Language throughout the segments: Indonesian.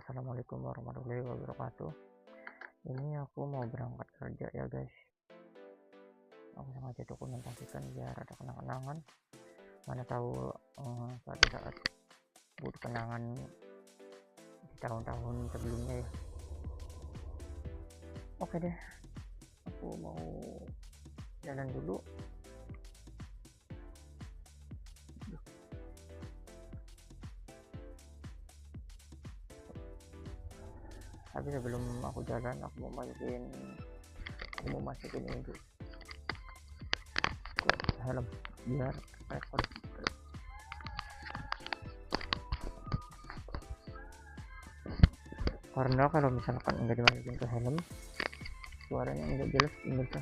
Assalamualaikum warahmatullahi wabarakatuh. Ini aku mau berangkat kerja ya guys. Aku sengaja dokumentasikan biar ada kenang-kenangan. Mana tahu suatu saat butuh kenangan di tahun-tahun sebelumnya ya. Oke deh, aku mau jalan dulu. Tapi sebelum aku jalan, aku mau masukin ini dulu ke helm biar record. Karena kalau misalkan enggak dimasukin ke helm, suaranya enggak jelas pemirsa.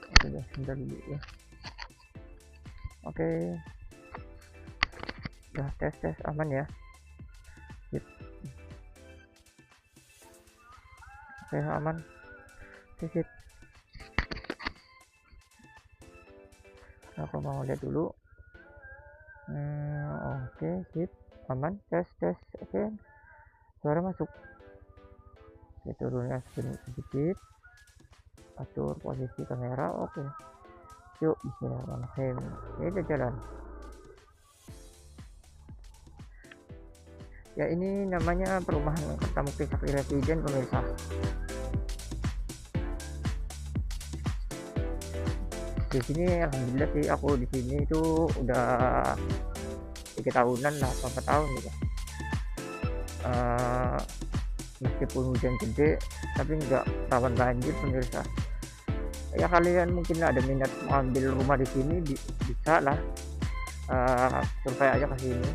Oke deh, bentar dulu ya. Oke, udah tes aman ya. Oke, aman. Sip. Aku mau lihat dulu. Oke, sip. Aman. Tes. Oke. Suara masuk. Oke, turunnya sedikit. Atur posisi kamera. Oke. Yuk, bismillahirrahmanirrahim. Ini udah jalan. Ya, ini namanya perumahan Kertamukti Sakti Residen pemirsa. Di sini alhamdulillah sih aku di sini itu udah 3 tahunan lah, 4 tahun gitu. Meskipun hujan gede tapi nggak rawan banjir pemirsa. Ya kalian mungkin ada minat mengambil rumah di sini bisa lah, survei aja ke sini.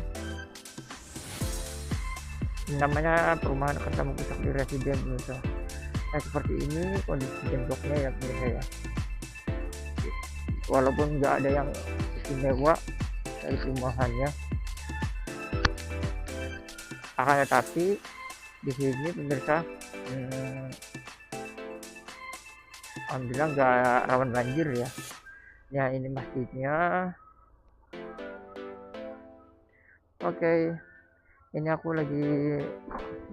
Namanya perumahan Kertamukti Sakti Residen pemirsa. Nah seperti ini kondisi temboknya ya pemirsa ya. Walaupun nggak ada yang istimewa dari perumahannya, akan tetapi di sini pemirsa alhamdulillah nggak rawan banjir ya. Ya ini masjidnya. Oke, ini aku lagi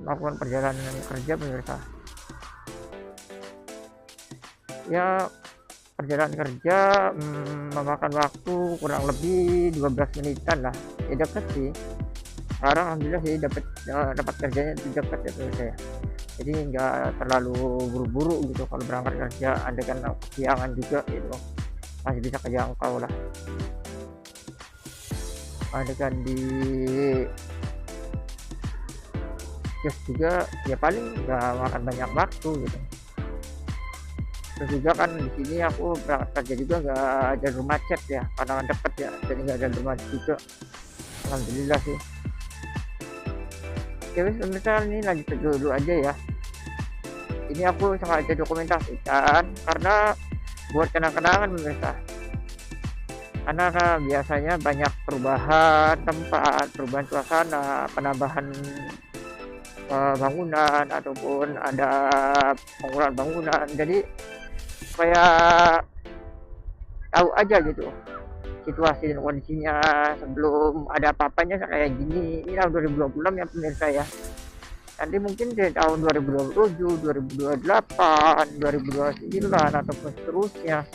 melakukan perjalanan kerja pemirsa. Ya perjalanan kerja memakan waktu kurang lebih 12 menitan lah. Ya dekat sih. Sekarang alhamdulillah sih dapat kerjanya di dekat ya pemirsa ya. Jadi nggak terlalu buru-buru gitu kalau berangkat kerja. Andaikan kesiangan juga gitu masih bisa kejangkau lah. Andaikan di kios juga ya paling nggak makan banyak waktu gitu. Terus juga kan di sini aku berangkat kerja juga nggak ada rumah macet ya, karena deket ya, jadi nggak ada rumah juga. Alhamdulillah sih. Oke wis pemirsa, ini lanjut dulu aja ya. Ini aku sengaja dokumentasikan karena buat kenang-kenangan pemirsa. Karena biasanya banyak perubahan tempat, perubahan suasana, penambahan bangunan ataupun ada pengurangan bangunan. Jadi supaya tahu aja gitu situasi dan kondisinya sebelum ada apa-apanya kayak gini. Ini tahun 2026 ya pemirsa ya. Nanti mungkin di tahun 2027, 2028, 2029 ataupun seterusnya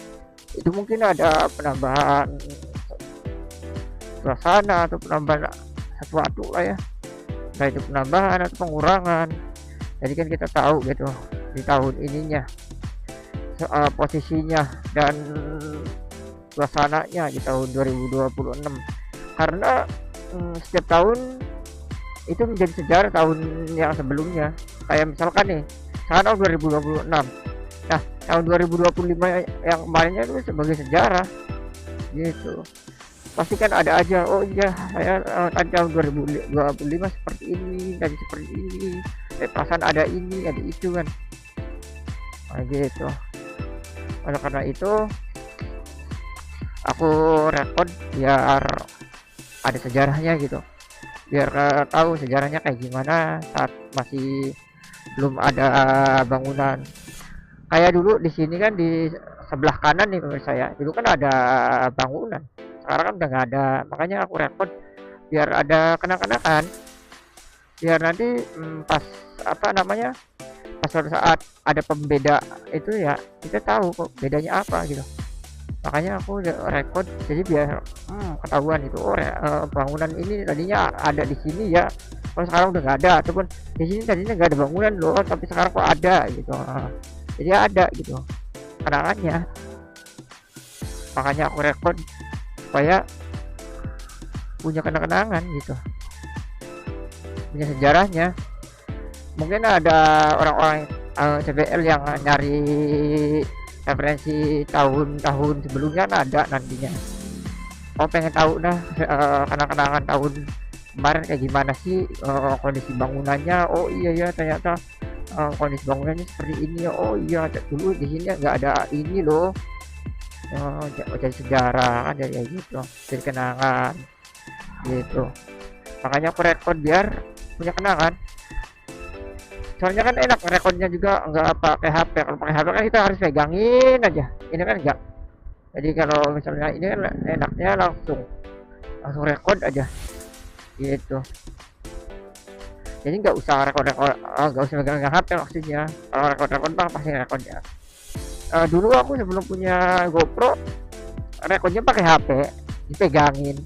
itu mungkin ada penambahan suasana atau penambahan sesuatu lah ya, entah itu penambahan atau pengurangan. Jadi kan kita tahu gitu di tahun ininya posisinya dan suasananya di tahun 2026, karena setiap tahun itu menjadi sejarah tahun yang sebelumnya. Kayak misalkan nih sekarang tahun 2026, nah tahun 2025 yang kemarinnya itu sebagai sejarah gitu. Pasti kan ada aja, oh iya saya tadi tahun 2025 seperti ini, tadi seperti ini, perasaan ada ini ada itu kan, nah gitu. Oleh karena itu aku rekod biar ada sejarahnya gitu, biar tahu sejarahnya kayak gimana saat masih belum ada bangunan. Kayak dulu di sini kan di sebelah kanan nih menurut saya, dulu kan ada bangunan, sekarang kan udah nggak ada. Makanya aku rekod biar ada kenang-kenangan, biar nanti pas apa namanya, pas suatu saat ada pembeda itu ya kita tahu kok bedanya apa gitu. Makanya aku udah record jadi biar ketahuan itu, oh bangunan ini tadinya ada di sini ya, kalau sekarang udah nggak ada, ataupun di sini tadinya nggak ada bangunan loh tapi sekarang kok ada gitu. Jadi ada gitu kenangannya, makanya aku record supaya punya kenang-kenangan gitu, punya sejarahnya. Mungkin ada orang-orang CBL yang nyari referensi tahun-tahun sebelumnya, ada nantinya. Oh pengen tahu dah kenang-kenangan tahun kemarin kayak gimana sih kondisi bangunannya. Oh iya ya ternyata kondisi bangunannya seperti ini. Oh iya dulu di sini nggak ada ini loh. Jadi sejarah kan, jadi gitu, jadi kenangan gitu. Makanya aku record biar punya kenangan. Soalnya kan enak rekodnya juga, nggak pakai HP. Kalau pakai HP kan kita harus pegangin aja, ini kan enggak. Jadi kalau misalnya ini kan enaknya langsung rekod aja gitu. Jadi nggak usah rekod-rekod, nggak usah megang HP maksudnya. Kalau rekod-rekod bang pasti rekodnya. Dulu aku sebelum punya GoPro rekodnya pakai HP, dipegangin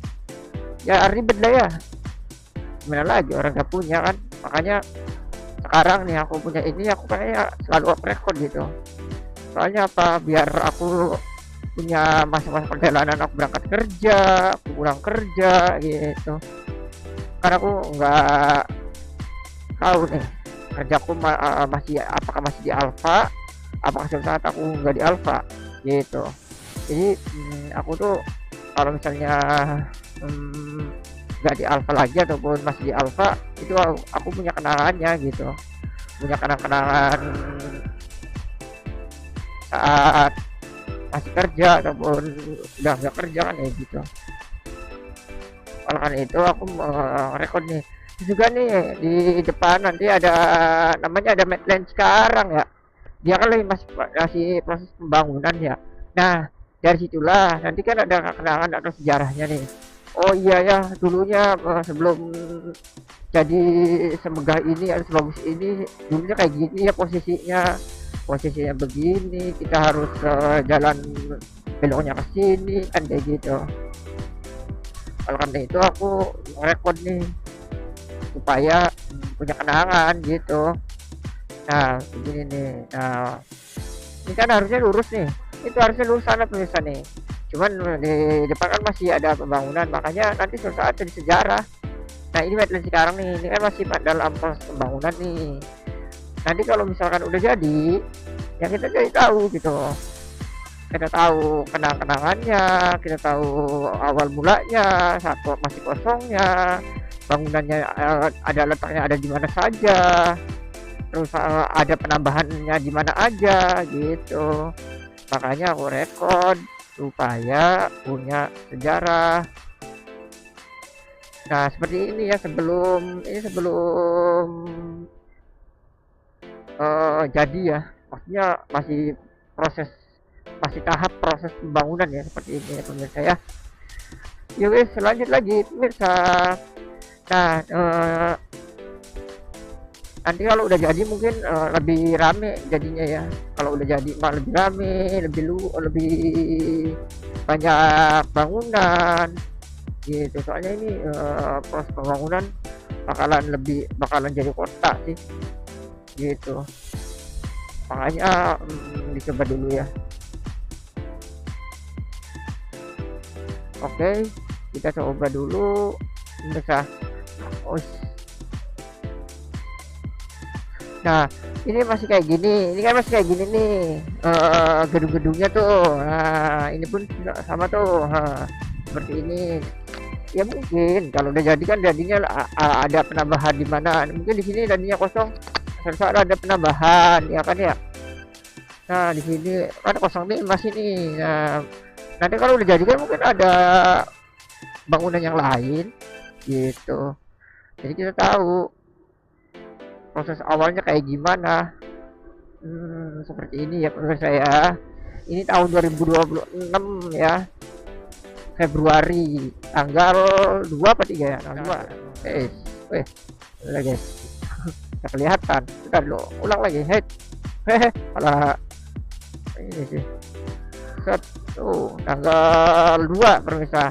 ya ribet lah ya, gimana lagi orang nggak punya kan. Makanya sekarang nih aku punya ini, aku kayaknya selalu up record gitu. Soalnya apa, biar aku punya masa-masa perjalanan aku berangkat kerja, aku pulang kerja gitu. Karena aku nggak tahu nih kerjaku masih apakah masih di Alfa, apakah suatu saat aku nggak di Alfa gitu. Jadi aku tuh kalau misalnya nggak di Alfa lagi ataupun masih di Alfa, itu aku punya kenangannya gitu, punya kenang-kenangan saat masih kerja ataupun udah nggak kerja kan ya gitu. Oleh karena itu aku record nih juga nih di depan. Nanti ada namanya ada Medland sekarang ya, dia kan masih proses pembangunan ya. Nah dari situlah nanti kan ada kenangan atau sejarahnya nih. Oh iya ya dulunya sebelum jadi semegah ini atau sebagus ini, dulunya kayak gini ya posisinya begini, kita harus jalan beloknya ke sini kan kayak gitu. Kalau karena itu aku rekod nih supaya punya kenangan gitu. Nah begini nih, nah ini kan harusnya lurus nih, itu harusnya lurus sana pemirsa nih, cuman di depan kan masih ada pembangunan, makanya nanti suatu saat jadi sejarah. Nah ini Medland sekarang nih, ini kan masih dalam proses pembangunan nih. Nanti kalau misalkan udah jadi ya kita jadi tahu gitu, kita tahu kenang-kenangannya, kita tahu awal mulanya saat masih kosongnya, bangunannya ada letaknya ada di mana saja, terus ada penambahannya di mana aja gitu. Makanya aku rekod supaya punya sejarah. Nah seperti ini ya, sebelum jadi ya, maksudnya masih tahap proses pembangunan ya, seperti ini ya pemirsa ya. Yuk lanjut lagi pemirsa. Nah nanti kalau udah jadi mungkin lebih rame jadinya ya. Kalau udah jadi mah lebih rame, lebih banyak bangunan gitu. Soalnya ini proses pembangunan bakalan jadi kota sih gitu. Makanya dicoba dulu ya. Oke, kita coba dulu bisa. Nah ini masih kayak gini, nih gedung-gedungnya tuh. Nah ini pun sama tuh, seperti ini ya. Mungkin kalau udah jadi kan jadinya ada penambahan di mana, mungkin di sini tadinya kosong, saat ada penambahan ya kan ya. Nah di sini kan kosong nih masih nih. Nah nanti kalau udah jadi kan mungkin ada bangunan yang lain gitu, jadi kita tahu proses awalnya kayak gimana. Seperti ini ya pemirsa ya. Ini tahun 2026 ya, Februari tanggal 2 apa 3 ya? Tanggal 2. Weh, udah guys. Nggak kelihatan. Bentar lo, ulang lagi. Hehe, malah ini sih. Set, tuh, tanggal 2 pemirsa.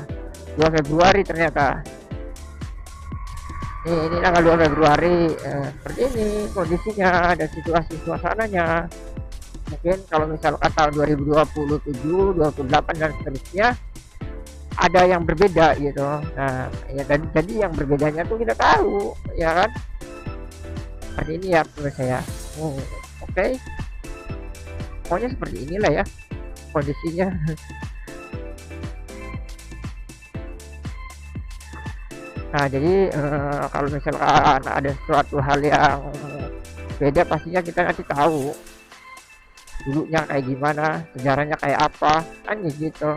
2 Februari ternyata. Ini tanggal 2 Februari. Seperti ini kondisinya dan situasi suasananya. Mungkin kalau misalkan tahun 2027, 28 dan seterusnya ada yang berbeda gitu. Nah, ya jadi yang berbedanya tuh kita tahu, ya kan? Seperti ini ya menurut saya. Oke. Pokoknya seperti inilah ya kondisinya. Nah, jadi kalau misalkan ada suatu hal yang beda, pastinya kita nanti tahu dulunya kayak gimana, sejarahnya kayak apa, kan gitu.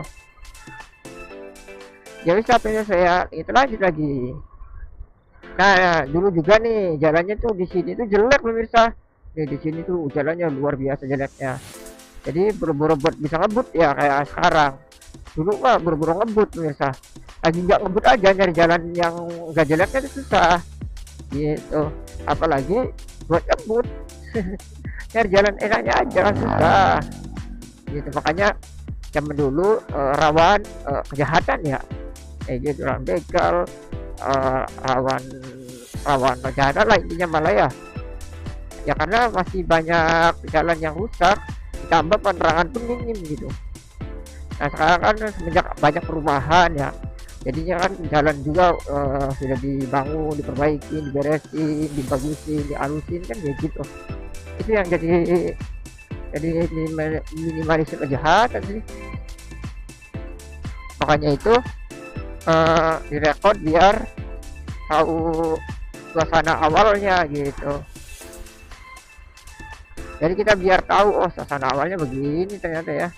Ya wis, HP-nya saya itu lanjut lagi. Nah, dulu juga nih jalannya tuh di sini tuh jelek pemirsa. Nih di sini tuh jalannya luar biasa jeleknya. Jadi buru-buru buat bisa ngebut ya kayak sekarang. Dulu mah buru-buru ngebut pemirsa. Lagi nggak ngebut aja, nyari jalan yang nggak jeleknya itu susah. Gitu. Apalagi buat ngebut. Nyari jalan enaknya aja kan susah. Gitu, makanya zaman dulu rawan kejahatan ya. Kayak gitu, orang begal, rawan kejahatan lah intinya malah ya karena masih banyak jalan yang rusak, ditambah penerangan pun minim gitu. Nah sekarang kan semenjak banyak perumahan ya, jadinya kan jalan juga sudah dibangun, diperbaiki, diberesin, dibagusin, dihalusin kan kayak gitu. Itu yang jadi minimalisir kejahatan sih. Makanya itu direkod biar tahu suasana awalnya gitu. Jadi kita biar tahu, oh suasana awalnya begini ternyata ya.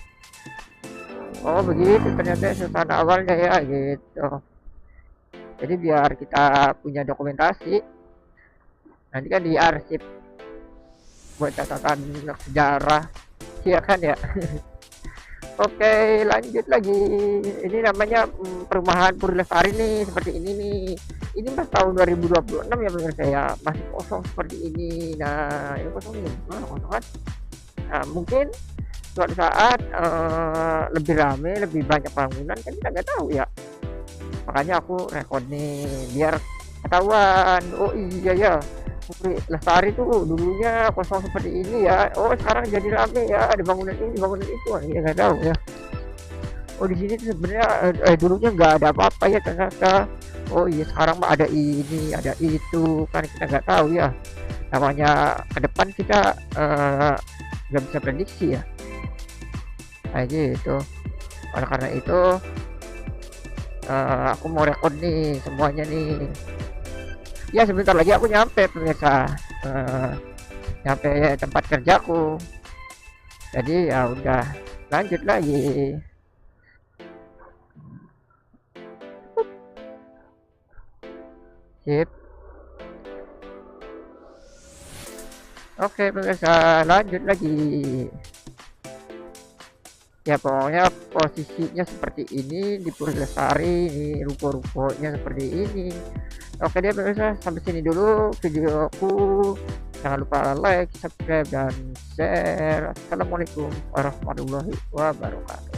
Oh begitu ternyata suasana awalnya ya gitu. Jadi biar kita punya dokumentasi, nanti kan diarsip buat catatan sejarah, iya kan ya. Oke, lanjut lagi. Ini namanya perumahan Puri Lestari nih, seperti ini nih. Ini pas tahun 2026 ya pemirsa ya, masih kosong seperti ini. Nah, ini kosong ini gimana kosong kan? Nah, mungkin suatu saat lebih rame, lebih banyak bangunan kan kita nggak tahu ya. Makanya aku rekod nih biar ketahuan. Oh iya ya, Puri Lestari tuh dulunya kosong seperti ini ya. Oh sekarang jadi rame ya, ada bangunan ini, bangunan itu. Ya nggak tahu ya. Oh di sini tuh sebenarnya dulunya nggak ada apa-apa ya ternyata. Oh iya sekarang mah ada ini, ada itu, kan kita nggak tahu ya. Namanya ke depan kita nggak bisa prediksi ya. Nah gitu. Karena itu aku mau rekod nih semuanya nih. Ya sebentar lagi aku nyampe pemirsa, nyampe tempat kerjaku. Jadi ya udah lanjut lagi. Sip. Oke pemirsa, lanjut lagi. Ya pokoknya posisinya seperti ini di Puri Lestari, ini ruko-rukonya seperti ini. Oke deh pemirsa, sampai sini dulu videoku. Jangan lupa like, subscribe, dan share. Assalamualaikum warahmatullahi wabarakatuh.